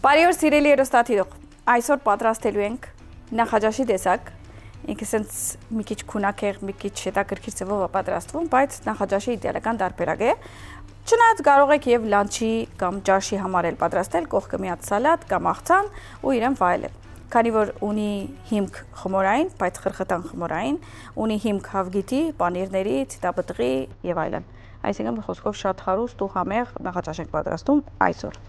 Բարի օր սիրելի երեստաթիրող, այսօր պատրաստելու ենք նախաճաշի տեսակ, ինքը սենց մի քիչ քունաքեղ, մի քիչ հետաքրքիր ձևով է պատրաստվում, բայց նախաճաշի իդեալական տարբերակ է։ Չնայած կարող եք եւ լանչի կամ ճաշի համար էլ պատրաստել, կողքը մի հատ սալատ կամ աղցան ու իրեն վայելել։ Քանի որ ունի հիմք խմորային, բայց խրխտան խմորային, ունի հիմք հավգիտի, պանիրների, ցիտապտղի եւ այլն։ Այսինքն խոսքով շատ հարուստ ու համեղ նախաճաշ ենք պատրաստում այսօր։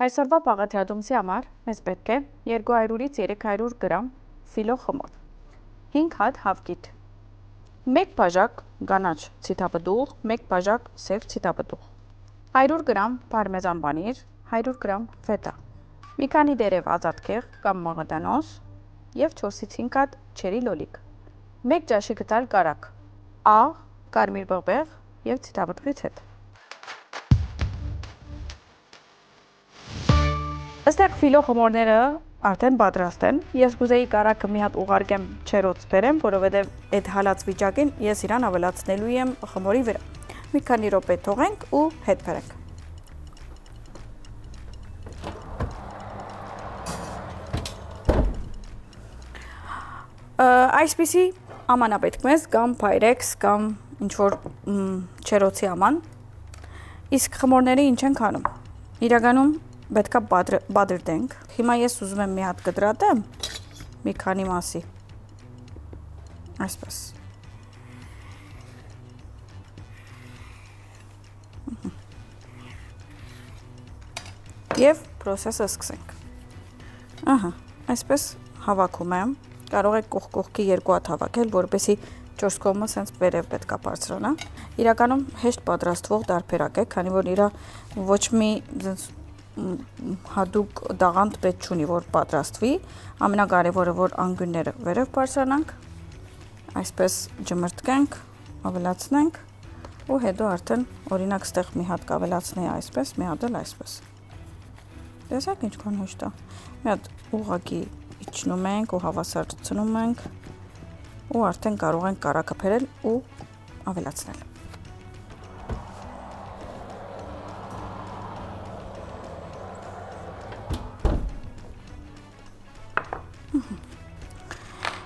Այսօրվա բաղադրատոմսի համար մեզ պետք է 200-ից 300 գրամ ֆիլո խմոր, 5 հատ հավգիտ, 1 բաժակ գանաչ ցիտապտուղ, 1 բաժակ սև ցիտապտուղ, 100 գրամ պարմեզան պանիր, 100 գրամ ֆետա, մի քանի դերև ազատքեղ կամ մաղդանոս եւ 4-ից 5 հատ չերի լոլիկ, 1 ճաշի գդալ կարակ, աղ, կարմիր բղբեղ եւ ցիտապտղից հետ։ Այստեղ ֆիլո խմորները արդեն պատրաստ են, ես կուզեի կարակը մի հատ ուղարկեմ չերոց բերեմ, որովհետև այդ հալած վիճակին ես իրան ավելացնելու եմ խմորի վրա։ Մի քանի րոպե թողենք ու հետ բերենք։ Այսպիսի ամանա պետք մեզ, կամ Pyrex, կամ ինչ-որ չերոցի աման, իսկ խմորները ինչ ենք անում։ Իրականում պետք է բադրդենք։ Հիմա ես ուզում եմ մի հատ կտրատեմ, մի քանի մասի, այսպես։ Եվ պրոսեսը սկսենք։ Այսպես հավաքում եմ, կարող եք կողքի երկու հատ հավաքել, որպեսզի 4 կողմը սենց վերև պետք է բարձրանա։ Իրականում հեշտ պատրաստվող տարբերակ է, քանի որ իրա ոչ մի հատուկ դաղանդ պետք չունի, որ պատրաստվի, ամենակարևորը, որ անգույնները վերև բարձրանանք, այսպես ջմրտկենք, ավելացնենք ու հետո արդեն օրինակ ստեղ մի հատ կավելացնեի այսպես, մի հատ էլ այսպես։ Տեսեք ինչքան հեշտ է։ Մի հատ ուղղակի իջնում ենք ու հավասարցնում ենք ու արդեն կարող ենք կարակը բերել ու ավելացնել։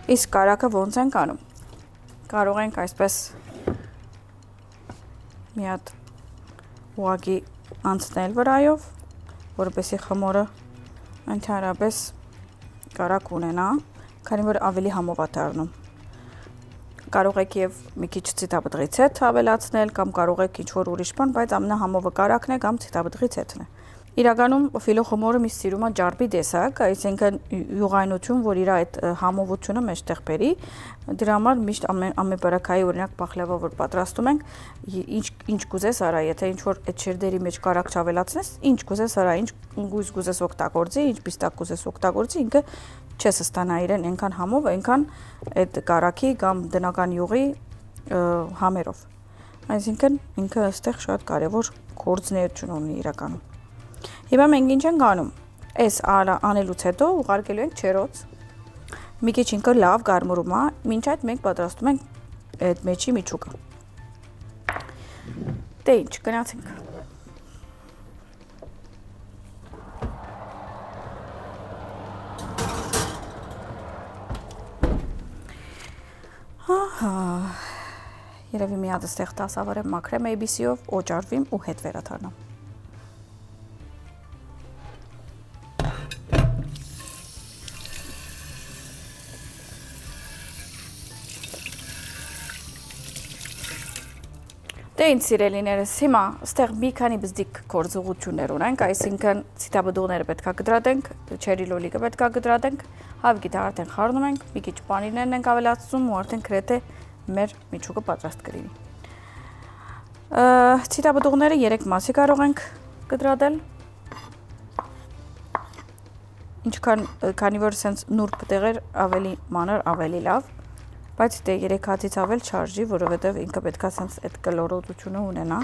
Իսկ կարակը ոնց ենք անում։ Կարող ենք այսպես մի հատ ուղղակի անցնել վրայով, որպեսզի խմորը ընդհանրապես կարակ ունենա, քանի որ ավելի համով է դառնում։ Կարող եք եւ մի քիչ ցիտապտղից հետ ավելացնել կամ կարող եք ինչ-որ ուրիշ բան, բայց ամենահամովը կարակն է կամ ցիտապտղից հետն է։ Իրականում ֆիլո խմորը մի սիրում է ջարդի տեսակ, այսինքն յուղայնություն, որ իր այդ համովությունը մեջտեղ բերի, դրա համար միշտ ամենբարակայի օրինակ բախլավա որ պատրաստում ենք, ինչ կուզես արա, եթե ինչ որ այդ շերդերի մեջ կարակ չավելացնես, ինչ կուզես արա, ինչ գույս կուզես օգտագործի, ինչ պիստակ կուզես օգտագործի, ինքը չես ստանա իրեն այնքան համով, այնքան այդ կարակի կամ դնական յուղի համերով։ Այսինքն ինքը այստեղ շատ կարևոր գործունեություն ունի իրականում։ Հիմա մենք ինչ ենք անում, այս անելուց հետո ուղարկելու ենք չերոց, մի քիչ ինքը լավ կարմրում է, մինչ այդ մենք պատրաստում ենք այդ մեջի միջուկը։ Դե ինչ, գնացինք։ Երևի մի հատ ստեղ տասավարեմ մաքրեմ ABC-ով, օճարվիմ ու հետ վերադառնամ։ Դե ինձ սիրելիներս, հիմա ստեղ մի քանի բզդիկ գործողություններ ունենք, այսինքն ցիտապտուղները պետք է կտրատենք, չերի լոլիկը պետք է կտրատենք, հավգիտը արդեն խառնում ենք, մի քիչ պանիրներն ենք ավելացնում ու արդեն գրեթե մեր միջուկը պատրաստ կլինի։ Ցիտապտուղները 3 մասի կարող ենք կտրատել, քանի որ սենց նուրբ տեղեր ավելի մանր, ավելի լավ, բայց դե 3 հատից ավել չարժի, որովհետև ինքը պետք է սենց այդ կլորոտությունը ունենա։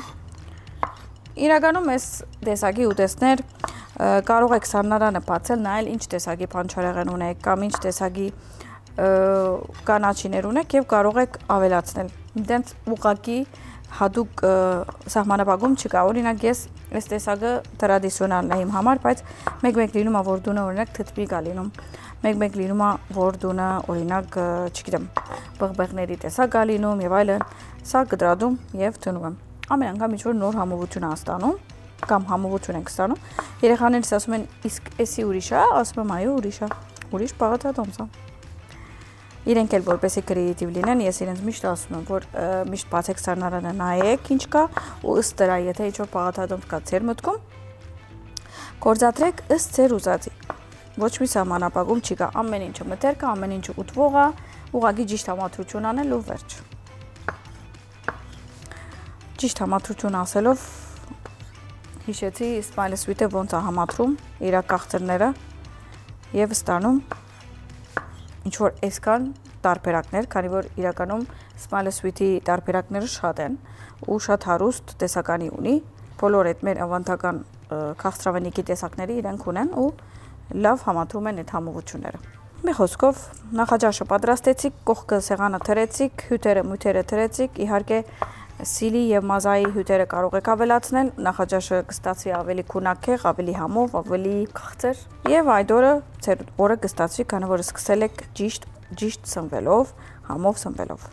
Իրականում այս տեսակի ուտեստներ կարող եք սառնարանը բացել, նայել ինչ տեսակի պանչարեղեն ունեք կամ ինչ տեսակի կանաչիներ ունեք եւ կարող եք ավելացնել։ Դենց ուղակի հատուկ սահմանապահում չկա։ Օրինակ ես այս տեսակը տրադիցիոնալն է իմ համար, բայց մեկ-մեկ լինում է որ դունը օրինակ թթվիկ է լինում։ Մեկ-մեկ լինում է որ դունը օրինակ, չգիտեմ, բղբեղների տեսակ է լինում եւ այլն։ Սա կտրատում եւ դնում եմ։ Ամեն անգամ ինչ որ նոր համովություն է ստանում կամ համովություն ենք ստանում։ Երեխաներս ասում են, իսկ էսի ուրիշ է, ասում եմ, այո, ուրիշ է։ Ուրիշ բաղադրատոմս է։ Իրենք էլ որպեսի կրեատիվ լինեն, ես իրենց միշտ ասում եմ, որ միշտ բացեք սարնարանը, նայեք ինչ կա, ու ըստ դրա, եթե ինչ որ բաղադրատոմս կա ձեր մտքում, գործադրեք ըստ ձեր ուզածի։ Ոչ մի սահմանապահում չի կա, ամեն ինչը մտեր կա, ամեն ինչը ուտվող է, ուղղակի ճիշտ համադրություն անել ու վերջ։ Ճիշտ համադրություն ասելով հիշեցի Smile Sweet-ը ոնց է համադրում իր կաղցրները եւ ստանում ինչ որ այսքան տարբերակներ, քանի որ իրականում Smile Sweet-ի տարբերակները շատ են ու շատ հարուստ տեսականի ունի, բոլոր այդ մեր ավանդական քաղցրավենիքի տեսակները իրենք ունեն ու լավ համադրում են այդ համովությունները։ Մի խոսքով նախաճաշը պատրաստեցիք, կողքը սեղանը թրեցիք, հյութերը թրեցիք, իհարկե սիլի եւ մազայի հյութերը կարող եք ավելացնել, նախաճաշը կստացվի ավելի քունակեղ, ավելի համով, ավելի քաղցր եւ այդ օրը ձեր օրը կստացվի, քանի որ սկսել եք ճիշտ սնվելով, համով սնվելով։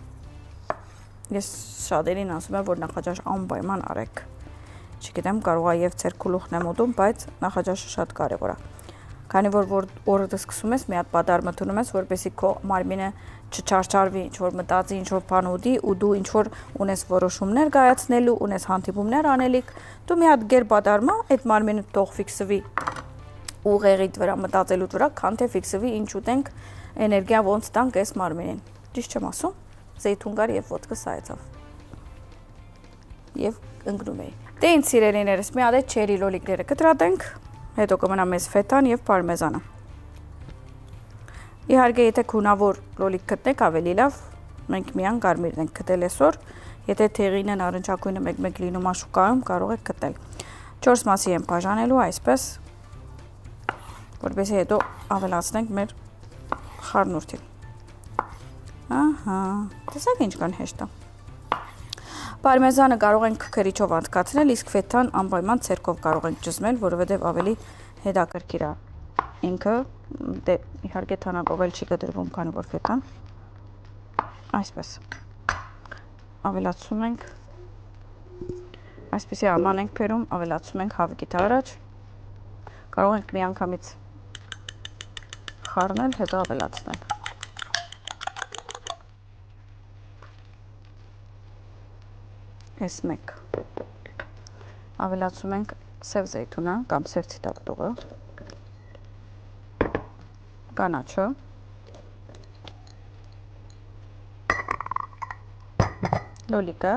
Ես շատերին ասում եմ, որ նախաճաշ անպայման արեք։ Չգիտեմ, կարող է եւ ձեր գլուխն եմ ուտում, բայց նախաճաշը շատ կարեւոր է։ Քանի որ օրը սկսում ես, մի հատ պատար մտնում ես, որպեսզի քո մարմինը չչարչարվի, ինչ որ մտածի, ինչ որ բան ուտի ու դու ինչ որ ունես որոշումներ կայացնելու, ունես հանդիպումներ անելիք, դու մի հատ գեր պատարմա, այդ մարմինը թող ֆիքսվի ուղեղիդ վրա մտածելուց վրա, քան թե ֆիքսվի ինչ ուտենք, էներգիա ոնց տանք այս մարմինին։ Ճիշտ չեմ ասում։ Զեյթունգար եւ ոդկա սայեցով։ Եվ ընկնում էի։ Դե ինձ սիրելիներս, մի հատ է չերի լոլիկները կտրատենք, հետո կմնա մեզ ֆետան եւ պարմեզանը։ Իհարկե, եթե քունավոր լոլիկ գտնեք, ավելի լավ, մենք միան կարմիրն ենք գտել այսօր, եթե թեղինը նարնջակույնը մեկ-մեկ լինում է շուկայում, կարող եք գտել։ 4 մասի եմ բաժանելու այսպես, որպեսզի հետո ավելացնենք մեր խառնուրդին։ Ահա, տեսեք ինչքան հեշտ է։ Պարմեզանը կարող ենք քրիչով անցկացնել, իսկ ֆետան անպայման ցերկով կարող ենք ճզմել, որովհետև ավելի հետաքրքիր է ինքը, դե իհարկե թանակով էլ չի կտրվում, քանի որ ֆետան այսպես ավելացում ենք, այսպեսի աման ենք բերում, ավելացում ենք հավիկիթ առաջ, կարող ենք միանգամից խառնել, հետո ավելացնել։ Այս մեկ ավելացում ենք սև զեյթունը կամ սև ցիտապտուղը, կանաչը, լոլիկը,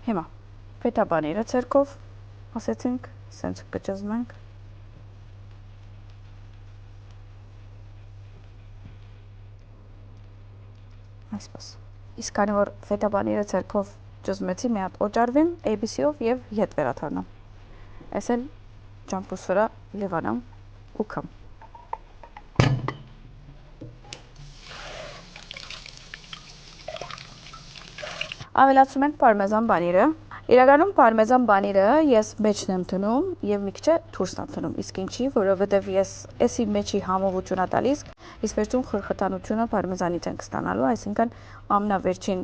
հիմա ֆետաբանիրը ցերկով ասեցինք, սենց կճզմենք։ Այսպես։ Իսկ քանի որ ֆետաբանիրը ցերկով ճզմեցի, մի հատ օճառվեմ ABC-ով եւ ետ վերաթարնամ։ Այս էլ ջամփուս վրա լևանամ ու կամ։ Ավելացում ենք պարմեզան բանիրը։ Իրականում պարմեզան բանիրը ես մեջն եմ դնում եւ մի քիչ դուրս եմ դնում։ Իսկ ինչի, որովհետեւ ես էսի մեջի համովությունա տալիս, իսկ վերջում խրխտանությունը պարմեզանից ենք ստանալու, այսինքն ամենավերջին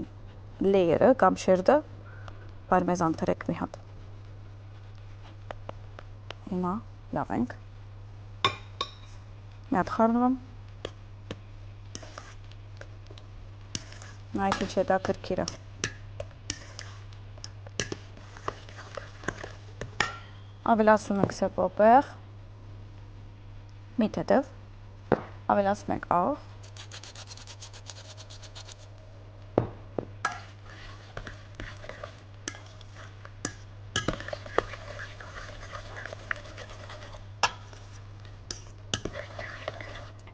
լեյերը կամ շերտը պարմեզան թրեք մի հատ։ Հիմա լավ ենք։ Մի հատ խառնում եմ։ Նայեք ինչ հետաքրքիր է։ Ավելացում ենք սեպոպեղ, մի թեթև, ավելացում ենք աղ,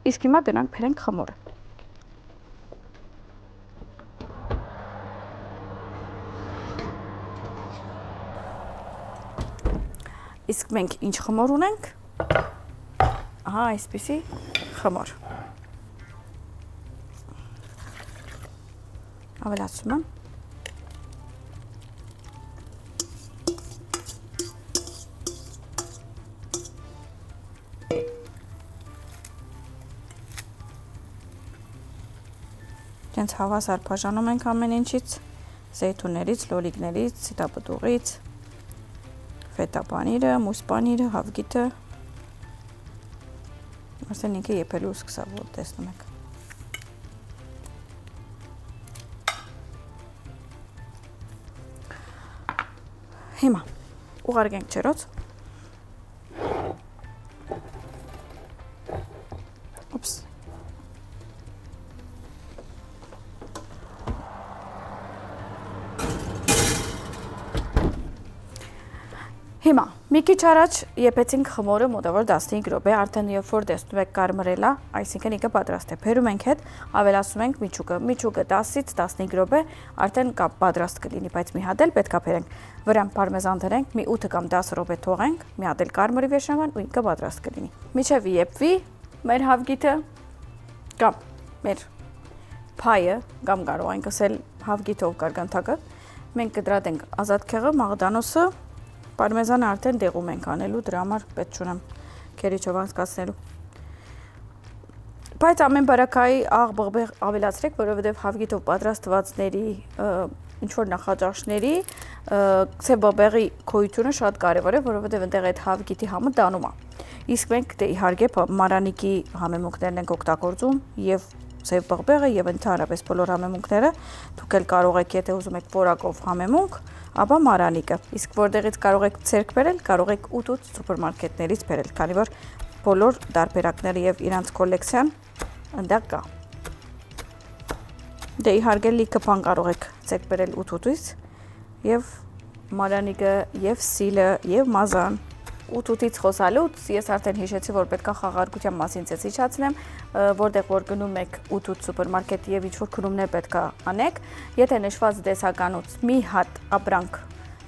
իսկ հիմա գնանք բերենք խմորը։ Իսկ մենք ինչ խմոր ունենք, ահա այսպիսի խմոր։ Ավելացում եմ։ Հենց հավասար բաժանում ենք ամեն ինչից, զեյթուններից, լոլիկներից, սիտապտուղից, ֆետա պանիրը, մուս պանիրը, հավգիթը, արդեն ինքը եփելու սկսավ, որ տեսնում եք։ Հիմա ուղարկենք ջրոց։ Ուպս։ Հիմա մի քիչ առաջ եփեցինք խմորը մոտավոր 15 րոպե, արդեն երբ որ տեսնում եք կարմրել է, այսինքն ինքը պատրաստ է։ Բերում ենք հետ, ավելացնում ենք միջուկը։ Միջուկը 10-ից 15 րոպե արդեն պատրաստ կլինի, բայց մի հատ էլ պետքա բերենք։ Վրան պարմեզան դրենք, մի 8 կամ 10 րոպե թողենք, մի հատ էլ կարմրի վերջնական ու ինքը պատրաստ կլինի։ Մինչև եփվի մեր հավգիթը կամ մեր փայը, կամ կարող ենք ասել հավգիթով կարգանթակը, մենք կդրատենք ազատքեղը, մաղդանոսը, պարմեզանը արդեն դեղում ենք անելու, դրա համար պետք չունեմ քերիչով անցկացնելու։ Բայց ամեն բարակայի աղ բղբեղ ավելացրեք, որովհետև հավգիթով պատրաստվածների ինչ-որ նախաճաշների ցե բղբեղի քոյությունը շատ կարևոր է, որովհետև այնտեղ այդ հավգիթի համը դանում է։ Իսկ մենք դե իհարկե մարանիկի համեմունքներն ենք օգտագործում եւ ցե բղբեղը եւ ընդհանրապես բոլոր համեմունքները, դուք էլ կարող եք, եթե ուզում եք որակով համեմունք, ապա մարանիկը։ Իսկ որտեղից կարող եք ցերկ բերել, կարող եք 8 սուպերմարկետներից բերել, քանի որ բոլոր տարբերակները եւ իրանց կոլեկցիան այնտեղ կա։ Դե իհարկե լիքը բան կարող եք ցերկ բերել 8-ից եւ մարանիկը եւ սիլը եւ մազան 8-ից խոսալուց ես արդեն հիշեցի, որ պետքա խաղարկության մասին ցած իջացնեմ, որտեղ որ գնում եք 8 սուպերմարկետ եւ ինչ որ քնումներ պետքա անեք, եթե նշված դեսականուց մի հատ ապրանք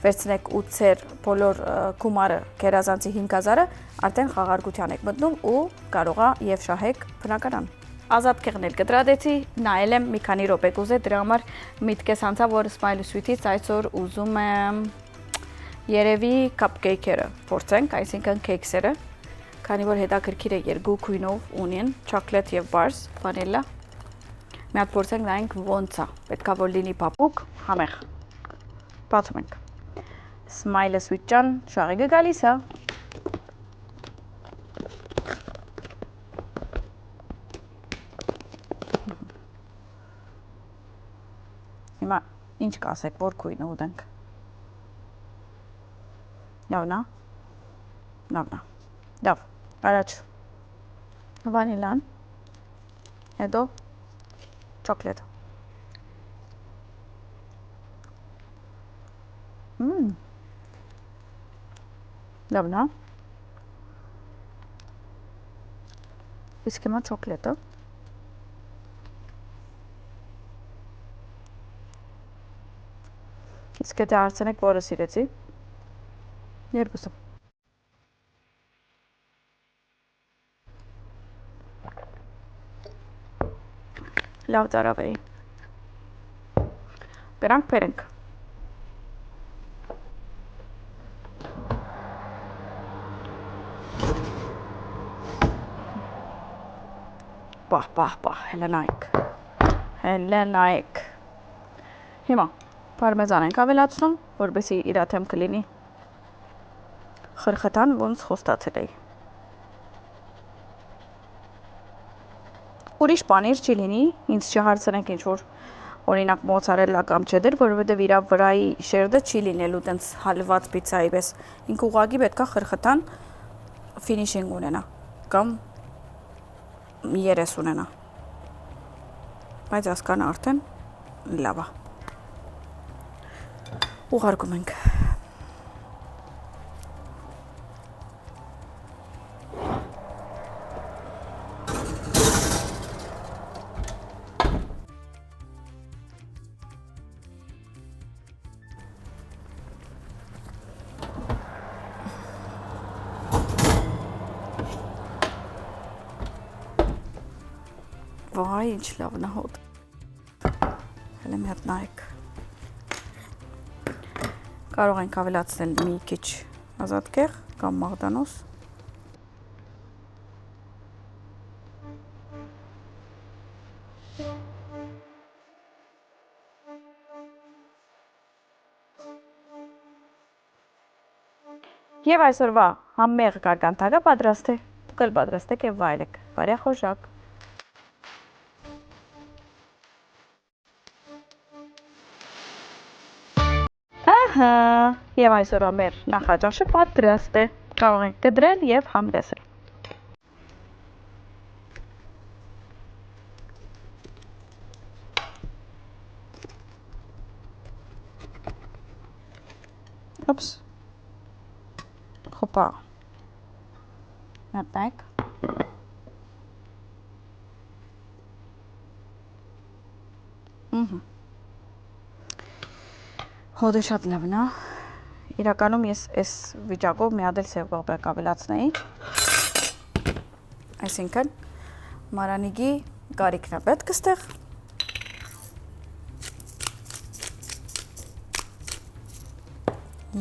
վերցնեք ու ցեր բոլոր գումարը գերազանցի 5000-ը, արդեն խաղարկության եք մտնում ու կարողա եւ շահեք բնակարան։ Ազատքեղն էլ կտրադեցի, նայել եմ մի քանի րոպե կուզե, դրա համար միտքես անցա, որ Smile Sweet-ից այսօր ուզում եմ երևի cupcake-երը փորձենք, այսինքն քեքսերը, քանի որ հետաքրքիր է երկու քույնով ունին, chocolate եւ bars, vanilla։ Մի հատ փորձենք նայենք ոնց է, պետքա որ լինի փափուկ, համեղ։ Բացում ենք։ Smile Sweet ջան, շաղիկը գալիս է։ Հիմա ինչ կասեք, որ քույնը ուտենք։ Լավն է։ Լավն է։ Լավ, առաջ վանիլան, հետո չոկլետը։ Լավն է։ Իսկ հիմա չոկլետը։ Իսկ եթե հարցնեք, որը սիրեցի, երկուսը։ Լավ ծարավ էի։ Գրանք բերենք։ Պահ, հելը նայեք։ Հիմա պարմեզան ենք ավելացնում, որպեսզի իր թեմ կլինի խրխտան, ոնց խոստացել էի։ Ուրիշ պանիր չի լինի, ինձ չհարցնեք ինչ-որ օրինակ մոցարելլա կամ չեդեր, որովհետև իր վրայի շերտը չի լինելու տենց հալված պիցայի պես։ Ինքը ուղղակի պետքա խրխտան ֆինիշինգ ունենա կամ երես ունենա։ Բայց ասկանը արդեն լավ է։ Ուղարկում ենք։ Վայ, ինչ լավն է հոտ։ Հələ մի հատ նայեք։ Կարող ենք ավելացնել մի քիչ ազատկեղ կամ մաղդանոս։ Եվ այսօրվա համեղ կարկանթակը պատրաստ է։ Դուք էլ պատրաստեք եւ վայելեք։ Բարի խոժակ։ Ահա, եւ այսօրվա մեր նախաճաշը պատրաստ է։ Կարող ենք կտրել եւ համ տեսել։ Օպս։ Հոպա։ Նայեք։ Հոդը շատ լավն է։ Իրականում ես այս վիճակով մի հատ էլ սև բաղբակ ավելացնեի։ Այսինքն մարանիգի կարիքն է պետք այստեղ։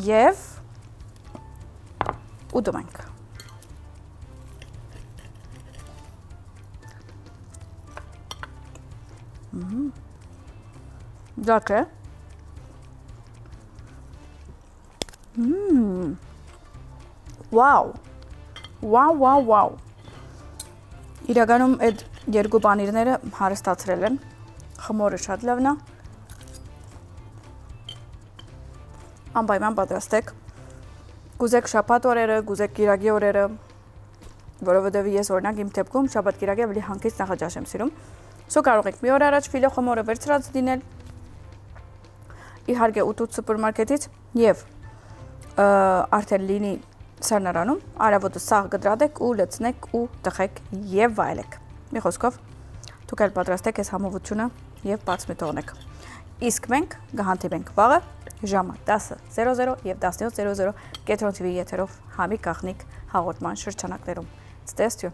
Եվ ուտում ենք։ Ձակ է։ Վաու։ Վաու։ Իրականում այդ երկու պանիրները հարստացրել են։ Խմորը շատ լավն է։ Անպայման պատրաստեք, գուզեք շաբաթ օրերը, գուզեք կիրակի օրերը, որովհետև ես օրինակ իմ դեպքում շաբաթ կիրակի ավելի հանգիստ նախաճաշ եմ սիրում։ Սո կարող եք մի օր առաջ ֆիլե խմորը վերցրած դինել, իհարկե ուտուց սուպերմարկետից եւ արդեն լինի սառնարանում, արավոտը սաղ կտրատեք ու լցնեք ու տխեք եւ վայելեք։ Մի խոսքով դուք էլ պատրաստեք այս համովությունը եւ բաց մի թողնեք։ Իսկ մենք կհանդիպենք վաղը ժամը 10:00 եւ 17:00 Կետրոն TV եթերով համի գաղտնիք հաղորդման շրջանակներում։ Ստեսյուն